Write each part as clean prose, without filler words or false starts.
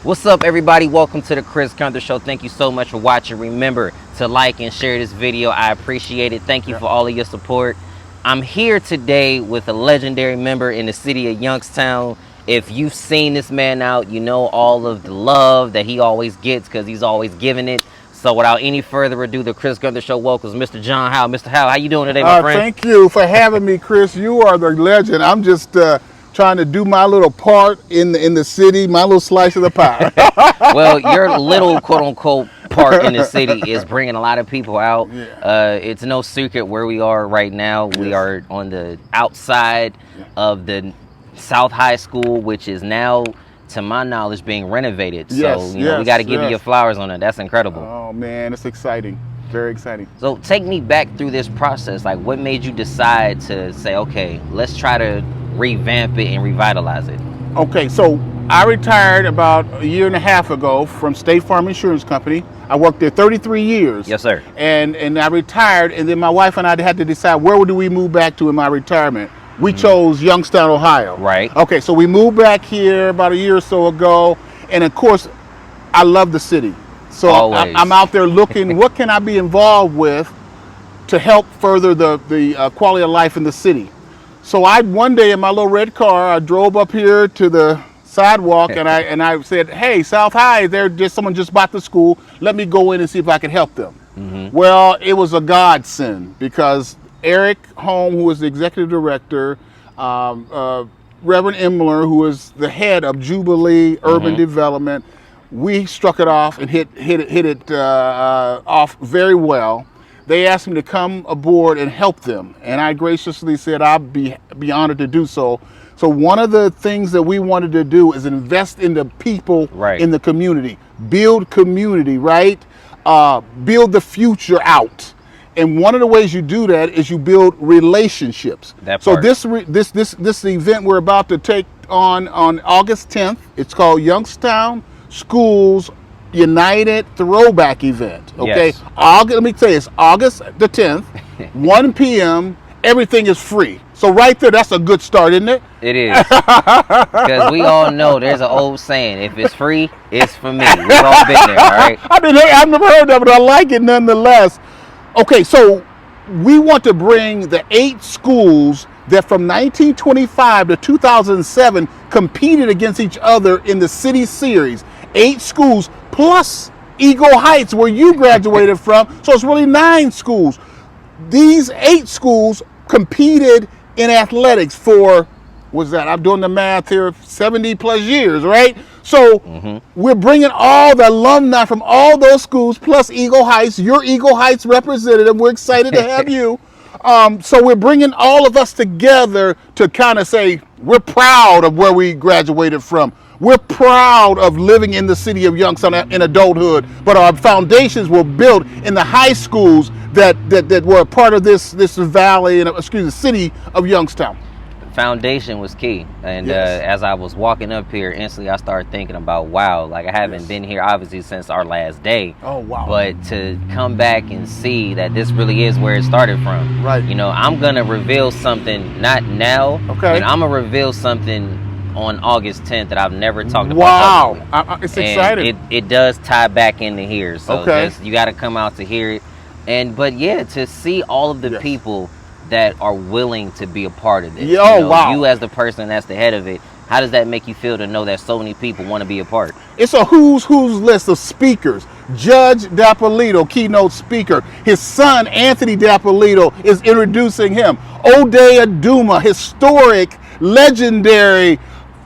What's up, everybody? Welcome to the Chris Gunther Show. Thank you so much for watching. Remember to like and share this video. I appreciate it. Thank you for all of your support. I'm here today with a legendary member in the city of Youngstown. If you've seen this man out, you know all of the love that he always gets because he's always giving it. So without any further ado, the Chris Gunther Show welcomes Mr. Jon Howell. Mr. Howell, how you doing today, my friend? Thank you for having me, Chris. You are the legend. I'm just trying to do my little part in the city, my little slice of the pie. Well, your little quote-unquote part in the city is bringing a lot of people out. It's no secret where we are right now. We are on the outside of the South High School, which is now, to my knowledge, being renovated. So, you know, we got to give you your flowers on it. That's incredible. Oh, man, it's exciting. Very exciting. So take me back through this process. Like, what made you decide to say, okay, let's try to revamp it and revitalize it? Okay, so I retired about a year and a half ago from State Farm Insurance Company. I worked there 33 years. Yes, sir. And I retired, and then my wife and I had to decide where do we move back to in my retirement. We chose Youngstown, Ohio. Right. Okay, so we moved back here about a year or so ago, and of course, I love the city. So I'm out there looking, what can I be involved with to help further the quality of life in the city? So one day in my little red car, I drove up here to the sidewalk and I said, hey, South High, someone just bought the school. Let me go in and see if I can help them. Well, it was a godsend because Eric Holm, who was the executive director, Reverend Imler, who is the head of Jubilee Urban Development, we struck it off and hit it off very well. They asked me to come aboard and help them, and I graciously said I'd be honored to do so. So one of the things that we wanted to do is invest in the people in the community, build community, right? Build the future out. And one of the ways you do that is you build relationships. So this event we're about to take on August 10th, it's called Youngstown Schools United Throwback event. Okay, yes. Let me tell you, it's August the 10th, 1 p.m. Everything is free. So right there, that's a good start, isn't it? It is. Because we all know there's an old saying: if it's free, it's for me. We've all been there, all right? I've never heard of it. I like it nonetheless. Okay, so we want to bring the 8 schools that from 1925 to 2007 competed against each other in the city series. 8 schools plus Eagle Heights, where you graduated from. So it's really 9 schools. These 8 schools competed in athletics for, I'm doing the math here, 70 plus years, right? So we're bringing all the alumni from all those schools plus Eagle Heights, your Eagle Heights representative. We're excited to have you. So we're bringing all of us together to kind of say we're proud of where we graduated from. We're proud of living in the city of Youngstown in adulthood, but our foundations were built in the high schools that were a part of this valley, the city of Youngstown. Foundation was key, and as I was walking up here, instantly I started thinking about, wow, like I haven't been here obviously since our last day. Oh wow! But to come back and see that this really is where it started from. Right. You know, I'm gonna reveal something, not now. Okay. But I'm gonna reveal something on August 10th that I've never talked about. Wow, it's exciting. It does tie back into here, so you got to come out to hear it, but to see all of the people that are willing to be a part of this. You as the person that's the head of it, how does that make you feel to know that so many people want to be a part? It's a who's list of speakers. Judge Dapolito, keynote speaker. His son, Anthony Dapolito, is introducing him. O'Day Aduma, historic, legendary,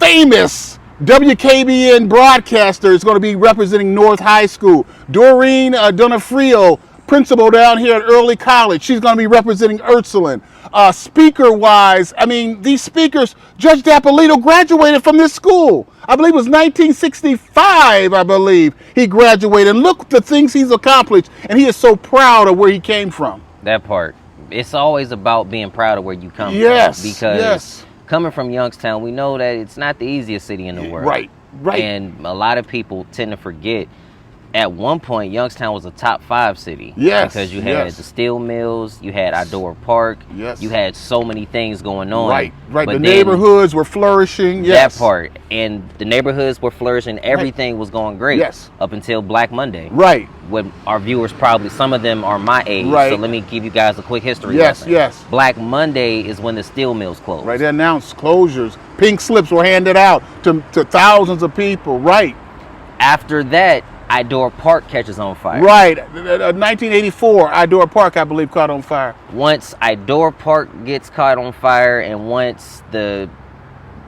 famous WKBN broadcaster, is going to be representing North High School. Doreen Donofrio, principal down here at Early College, she's going to be representing Ursuline. Speaker-wise, I mean, these speakers, Judge Dapolito graduated from this school. I believe it was 1965, I believe, he graduated. And look the things he's accomplished, and he is so proud of where he came from. That part. It's always about being proud of where you come from. Because coming from Youngstown, we know that it's not the easiest city in the world. Right. And a lot of people tend to forget at one point, Youngstown was a top 5 city. Yes. Because you had the steel mills, you had Outdoor Park, you had so many things going on. Right. But the neighborhoods were flourishing. Yes. That part. And the neighborhoods were flourishing. Everything was going great. Yes. Up until Black Monday. Right. When our viewers probably, some of them are my age. Right. So let me give you guys a quick history lesson. Yes. Black Monday is when the steel mills closed. Right. They announced closures. Pink slips were handed out to thousands of people. Right. After that, Outdoor Park catches on fire. Right. 1984, Outdoor Park, I believe, caught on fire. Once Outdoor Park gets caught on fire and once the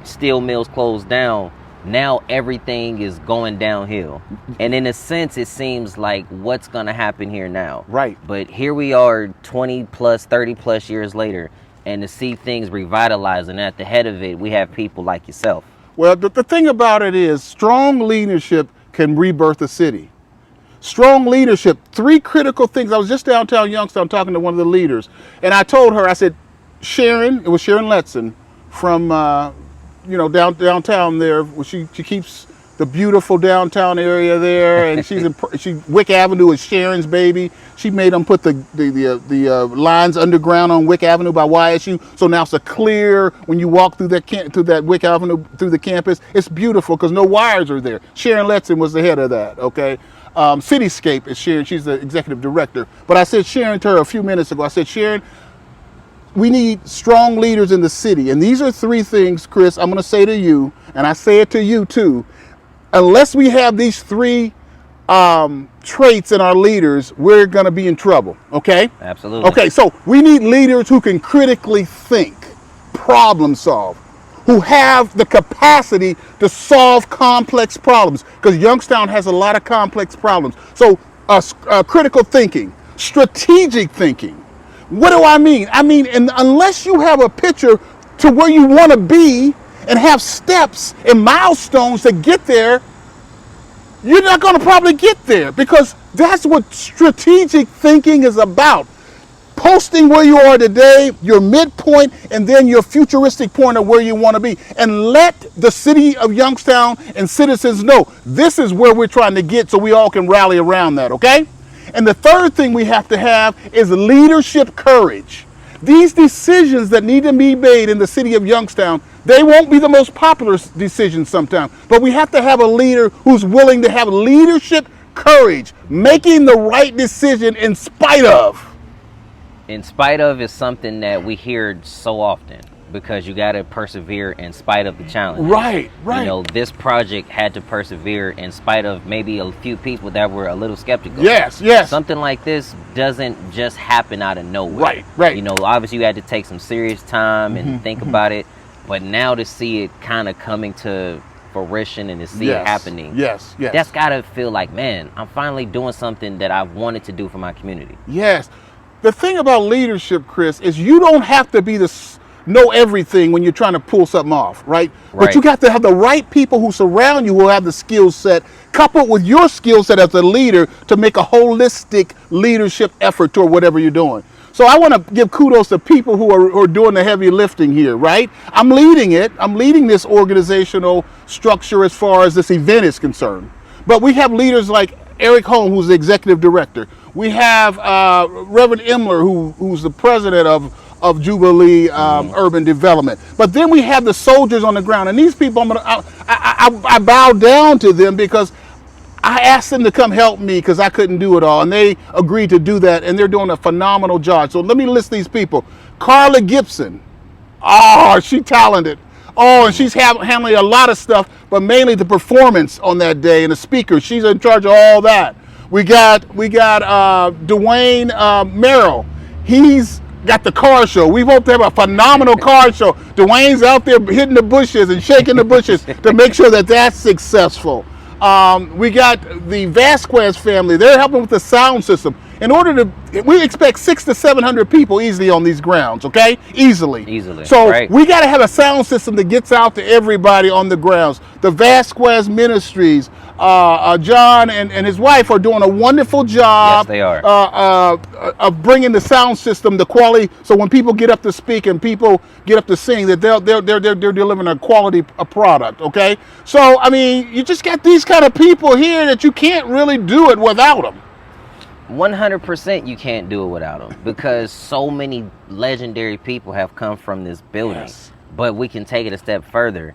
steel mills close down, now everything is going downhill. And in a sense, it seems like what's going to happen here now. Right. But here we are 20 plus, 30 plus years later, and to see things revitalizing, at the head of it, we have people like yourself. Well, the thing about it is strong leadership can rebirth a city. Strong leadership, 3 critical things. I was just downtown Youngstown talking to one of the leaders, and I told her, I said, Sharon, it was Sharon Letson from, downtown there. She keeps the beautiful downtown area there, and Wick Avenue is Sharon's baby. She made them put the lines underground on Wick Avenue by YSU, so now it's a clear when you walk through that Wick Avenue through the campus. It's beautiful because no wires are there. Sharon Letson was the head of that. Okay, Cityscape is Sharon. She's the executive director. But I said Sharon to her a few minutes ago. I said, Sharon, we need strong leaders in the city, and these are 3 things, Chris. I'm going to say to you, and I say it to you too. Unless we have these 3 traits in our leaders, we're going to be in trouble, okay? Absolutely. Okay, so we need leaders who can critically think, problem solve, who have the capacity to solve complex problems, because Youngstown has a lot of complex problems. So critical thinking, strategic thinking. What do I mean? I mean, unless you have a picture to where you want to be, and have steps and milestones to get there, you're not going to probably get there, because that's what strategic thinking is about. Posting where you are today, your midpoint, and then your futuristic point of where you want to be. And let the city of Youngstown and citizens know this is where we're trying to get, so we all can rally around that, okay? And the third thing we have to have is leadership courage. These decisions that need to be made in the city of Youngstown, they won't be the most popular decisions sometimes, but we have to have a leader who's willing to have leadership courage, making the right decision in spite of. In spite of is something that we hear so often, because you got to persevere in spite of the challenge. Right. You know, this project had to persevere in spite of maybe a few people that were a little skeptical. Yes. Something like this doesn't just happen out of nowhere. Right. You know, obviously you had to take some serious time and think about it, but now to see it kind of coming to fruition and to see it happening. Yes. That's got to feel like, man, I'm finally doing something that I've wanted to do for my community. Yes. The thing about leadership, Chris, is you don't have to be know everything when you're trying to pull something off, right? But you got to have the right people who surround you who have the skill set, coupled with your skill set as a leader, to make a holistic leadership effort toward whatever you're doing. So I want to give kudos to people who are doing the heavy lifting here, right? I'm leading it. I'm leading this organizational structure as far as this event is concerned. But we have leaders like Eric Holm, who's the executive director. We have Reverend Imler, who's the president of Jubilee Urban Development. But then we have the soldiers on the ground, and these people, I bow down to them because I asked them to come help me because I couldn't do it all, and they agreed to do that, and they're doing a phenomenal job. So let me list these people. Carla Gibson, she's talented. And she's handling a lot of stuff, but mainly the performance on that day and the speakers. She's in charge of all that. We got Dwayne Merrill. He's got the car show. We hope to have a phenomenal car show. Dwayne's out there hitting the bushes and shaking the bushes to make sure that that's successful. We got the Vasquez family. They're helping with the sound system. We expect 600 to 700 people easily on these grounds, okay? Easily. So we got to have a sound system that gets out to everybody on the grounds. The Vasquez Ministries, Jon and his wife are doing a wonderful job. Yes, they are. Of bringing the sound system, the quality. So when people get up to speak and people get up to sing, that they're delivering a quality product. Okay. So I mean, you just got these kind of people here that you can't really do it without them. 100% you can't do it without them, because so many legendary people have come from this building. Yes. But we can take it a step further.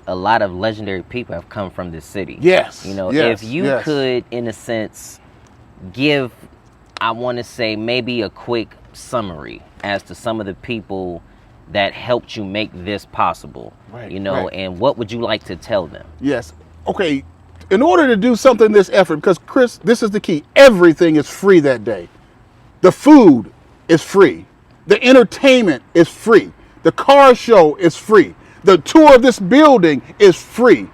A lot of legendary people have come from this city. Yes. You know, yes. if you yes. could, in a sense, give, I want to say, maybe a quick summary as to some of the people that helped you make this possible, right, you know, right. and what would you like to tell them? Yes. Okay. In order to do something this effort, because Chris, this is the key. Everything is free that day. The food is free. The entertainment is free. The car show is free. The tour of this building is free.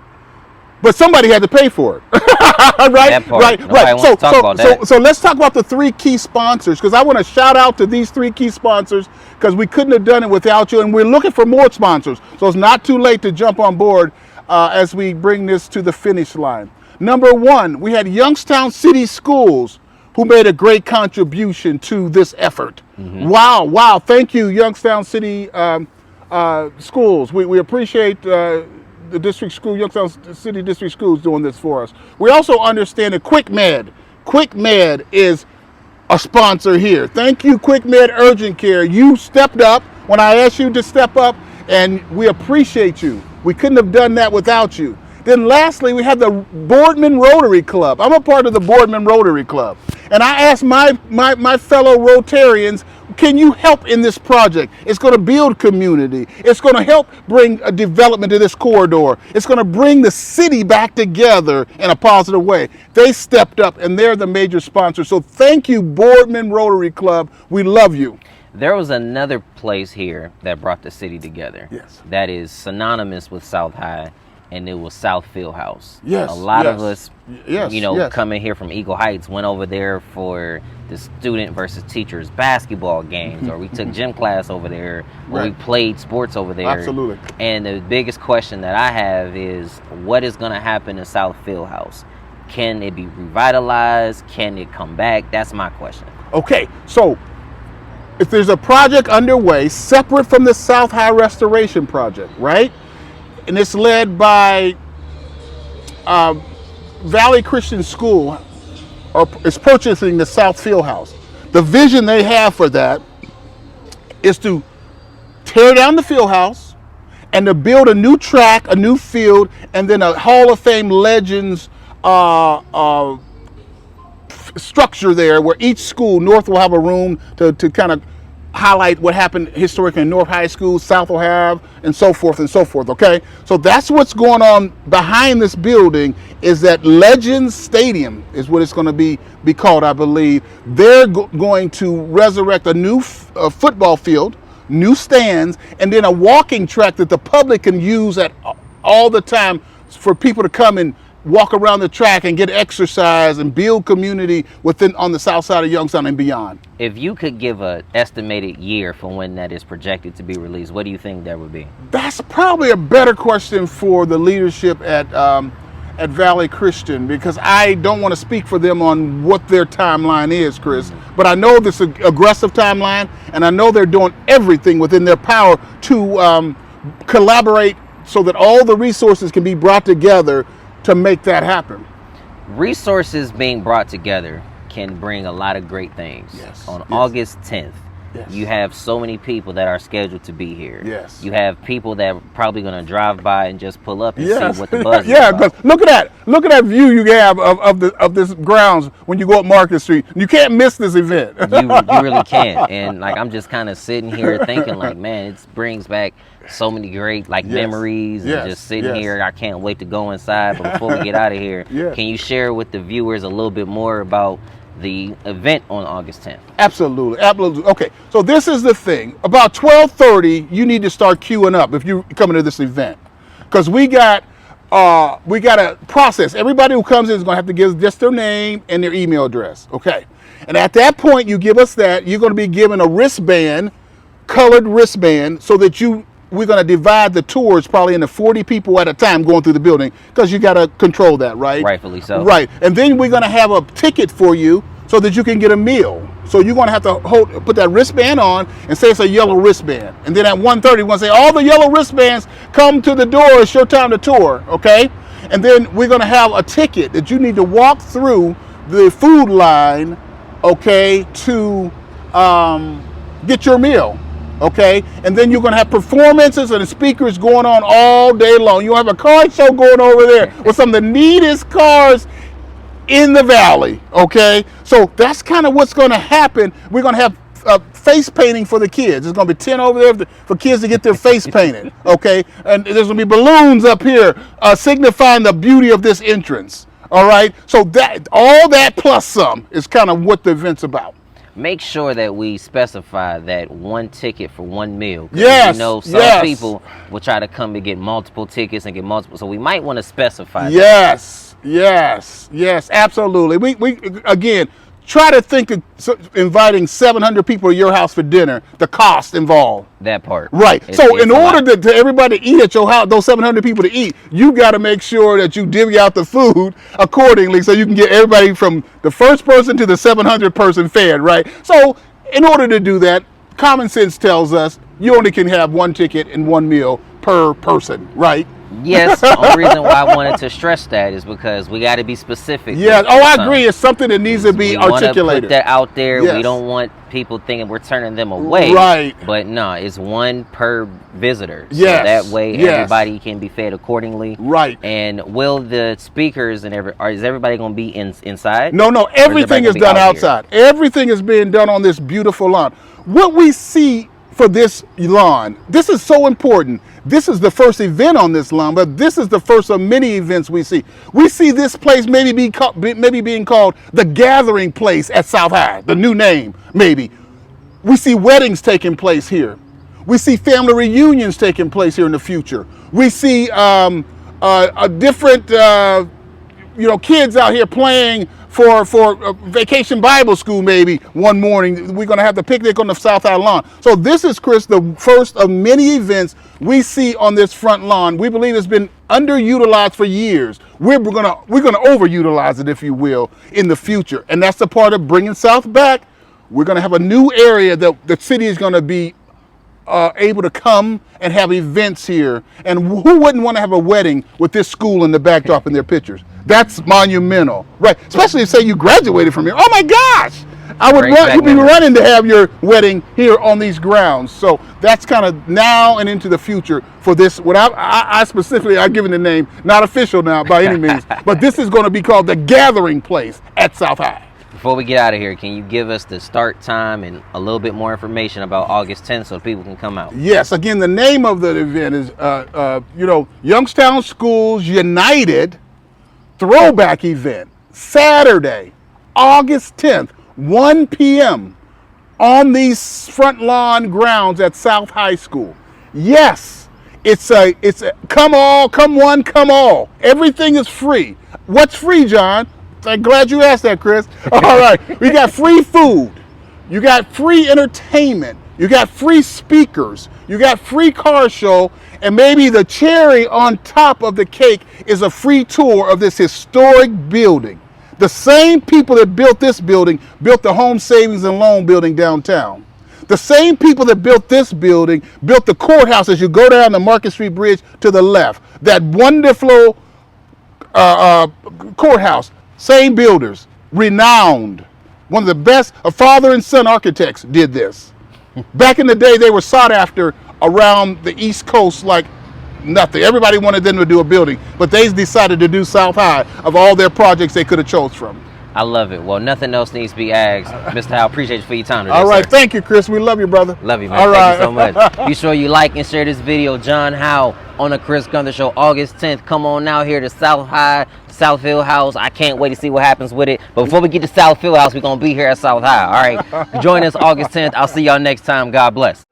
But somebody had to pay for it. Right? That part. Right. Nobody Right. wants to talk about that. So let's talk about the 3 key sponsors, because I want to shout out to these 3 key sponsors, because we couldn't have done it without you, and we're looking for more sponsors. So it's not too late to jump on board as we bring this to the finish line. Number 1, we had Youngstown City Schools, who made a great contribution to this effort. Mm-hmm. Wow. Thank you, Youngstown City Schools. We appreciate the district school, Youngstown City District Schools, doing this for us. We also understand that QuickMed is a sponsor here. Thank you, QuickMed Urgent Care. You stepped up when I asked you to step up, and we appreciate you. We couldn't have done that without you. Then lastly, we have the Boardman Rotary Club. I'm a part of the Boardman Rotary Club. And I asked my fellow Rotarians, can you help in this project? It's going to build community. It's going to help bring a development to this corridor. It's going to bring the city back together in a positive way. They stepped up, and they're the major sponsor. So thank you, Boardman Rotary Club. We love you. There was another place here that brought the city together. Yes. That is synonymous with South High, and it was South Fieldhouse. Yes. A lot of us, yes. you know, yes. coming here from Eagle Heights, went over there for the student versus teachers basketball games, or we took gym class over there, or Right. we played sports over there. Absolutely. And the biggest question that I have is, what is going to happen to South Fieldhouse? Can it be revitalized? Can it come back? That's my question. Okay, so if there's a project underway separate from the South High Restoration Project, right? And it's led by Valley Christian School, or is purchasing the South Fieldhouse. The vision they have for that is to tear down the fieldhouse and to build a new track, a new field, and then a Hall of Fame Legends structure there, where each school, North will have a room to kind of highlight what happened historically in North High School, South will have, and so forth, okay? So that's what's going on behind this building, is that Legends Stadium is what it's going to be called, I believe. They're going to resurrect a new football field, new stands, and then a walking track that the public can use at all the time for people to come and walk around the track and get exercise and build community on the south side of Youngstown and beyond. If you could give an estimated year for when that is projected to be released, what do you think that would be? That's probably a better question for the leadership at Valley Christian, because I don't want to speak for them on what their timeline is, Chris. But I know this aggressive timeline, and I know they're doing everything within their power to collaborate so that all the resources can be brought together to make that happen. Resources being brought together can bring a lot of great things. Yes. On Yes. August 10th, Yes. you have so many people that are scheduled to be here. Yes. You have people that are probably going to drive by and just pull up and Yes. see what the buzz is Yeah, about. because look at that view you have of this grounds when you go up Market Street. You can't miss this event. You really can't. And like, I'm just kind of sitting here thinking like, man, it brings back so many great Yes. memories, Yes. and just sitting Yes. here. I can't wait to go inside. But before we get out of here, Yes. can you share with the viewers a little bit more about the event on August 10th? Absolutely. Okay, so this is the thing. About 12:30, you need to start queuing up if you're coming to this event, because we got a process. Everybody who comes in is going to have to give just their name and their email address. Okay, and at that point, you give us that. You're going to be given a wristband, colored wristband, so that you we're gonna divide the tours probably into 40 people at a time going through the building, because you gotta control that, right? Rightfully so. Right, and then we're gonna have a ticket for you so that you can get a meal. So you're gonna have to put that wristband on and say it's a yellow wristband. And then at 1:30, we're gonna say all the yellow wristbands come to the door. It's your time to tour, okay? And then we're gonna have a ticket that you need to walk through the food line, okay, to get your meal, okay? And then you're gonna have performances and speakers going on all day long. You'll have a car show going over there with some of the neatest cars in the valley, okay? So that's kind of what's gonna happen. We're gonna have face painting for the kids. There's gonna be 10 over there for kids to get their face painted, okay? And there's gonna be balloons up here signifying the beauty of this entrance, all right? So that all that plus some is kind of what the event's about. Make sure that we specify that one ticket for one meal. Yes, you know, some people will try to come and get multiple tickets and get multiple, so we might want to specify that. Yes, absolutely. We again, try to think of inviting 700 people to your house for dinner, the cost involved. That part. Right. So in order to everybody to eat at your house, those 700 people to eat, you got to make sure that you divvy out the food accordingly so you can get everybody from the first person to the 700 person fed, right? So in order to do that, common sense tells us you only can have one ticket and one meal per person, right? Yes, the only reason why I wanted to stress that is because we got to be specific. Yeah, I agree. It's something that needs to be articulated. We want to put that out there. Yes. We don't want people thinking we're turning them away. Right. But no, it's one per visitor. So yes. that way everybody can be fed accordingly. Right. And will the speakers and is everybody going to be inside? No, everything is done outside. Everything is being done on this beautiful lawn. What we see for this lawn, this is so important. This is the first event on this lawn, but this is the first of many events we see. We see this place maybe being called the Gathering Place at South High, the new name, maybe. We see weddings taking place here. We see family reunions taking place here in the future. We see a different, kids out here playing for vacation Bible school maybe one morning. We're going to have the picnic on the South High lawn. So this is, Chris, the first of many events we see on this front lawn. We believe it's been underutilized for years. We're going to overutilize it, if you will, in the future. And that's the part of bringing South back. We're going to have a new area that the city is going to be able to come and have events here. And who wouldn't want to have a wedding with this school in the backdrop in their pictures? That's monumental, right? Especially if, say, you graduated from here. Oh my gosh! You'd be running to have your wedding here on these grounds. So that's kind of now and into the future for this. What I specifically, I've given the name, not official now by any means, but this is going to be called the Gathering Place at South High. Before we get out of here, can you give us the start time and a little bit more information about August 10th so people can come out? Yes. Again, the name of the event is, Youngstown Schools United Throwback Event, Saturday, August 10th, 1 p.m. on these front lawn grounds at South High School. Yes, it's a come all, come one, come all. Everything is free. What's free, John? I'm glad you asked that, Chris. All right, we got free food. You got free entertainment. You got free speakers. You got free car show. And maybe the cherry on top of the cake is a free tour of this historic building. The same people that built this building built the Home Savings and Loan building downtown. The same people that built this building built the courthouse as you go down the Market Street Bridge to the left. That wonderful courthouse. Same builders, renowned. One of the best, a father and son architects did this. Back in the day, they were sought after around the East Coast like nothing. Everybody wanted them to do a building, but they decided to do South High of all their projects they could have chose from. I love it. Well, nothing else needs to be asked. Mr. Howell, appreciate you for your time today, all right, sir. Thank you, Chris. We love you, brother. Love you, man. All Thank you so much. Be sure you like and share this video. Jon Howell on the Chris Gunther Show, August 10th. Come on out here to South High, South Hill House. I can't wait to see what happens with it. But before we get to South Hill House, we're going to be here at South High. All right. Join us August 10th. I'll see y'all next time. God bless.